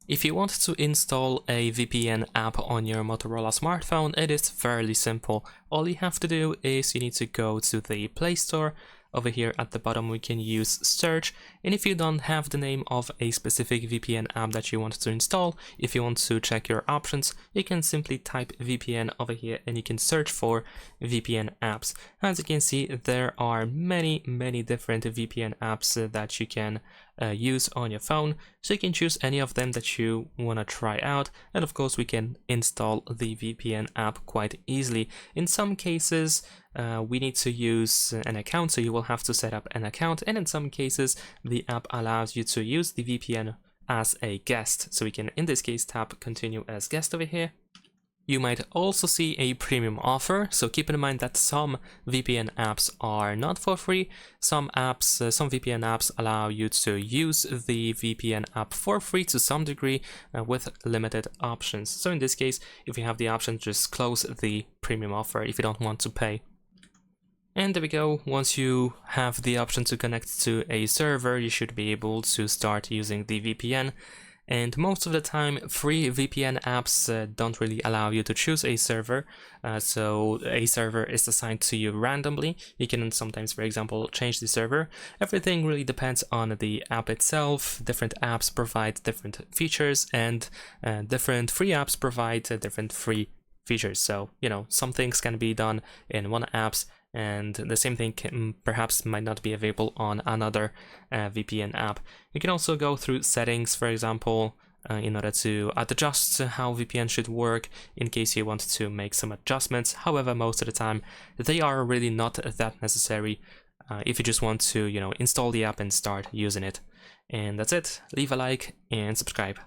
If you want to install a VPN app on your Motorola smartphone, it is fairly simple. All you have to do is you need to go to the Play Store. Over here at the bottom we can use search, and if you don't have the name of a specific VPN app that you want to install, if you want to check your options, you can simply type VPN over here and you can search for VPN apps. As you can see, there are many different VPN apps that you can use on your phone, so you can choose any of them that you want to try out, and of course we can install the VPN app quite easily. In some cases we need to use an account, so you will have to set up an account, and in some cases the app allows you to use the VPN as a guest, so we can in this case tap continue as guest over here. You might also see a premium offer, so keep in mind that some VPN apps are not for free. Some VPN apps allow you to use the VPN app for free to some degree with limited options. So in this case, if you have the option, just close the premium offer if you don't want to pay. And there we go. Once you have the option to connect to a server, you should be able to start using the VPN. And most of the time, free VPN apps don't really allow you to choose a server, so a server is assigned to you randomly. You can sometimes, for example, change the server. Everything really depends on the app itself. Different apps provide different features, and different free apps provide different free features. So, you know, some things can be done in one apps, and the same thing perhaps might not be available on another VPN app. You can also go through settings, for example, in order to adjust how VPN should work in case you want to make some adjustments. However, most of the time they are really not that necessary if you just want to, you know, install the app and start using it. And that's it. Leave a like and subscribe.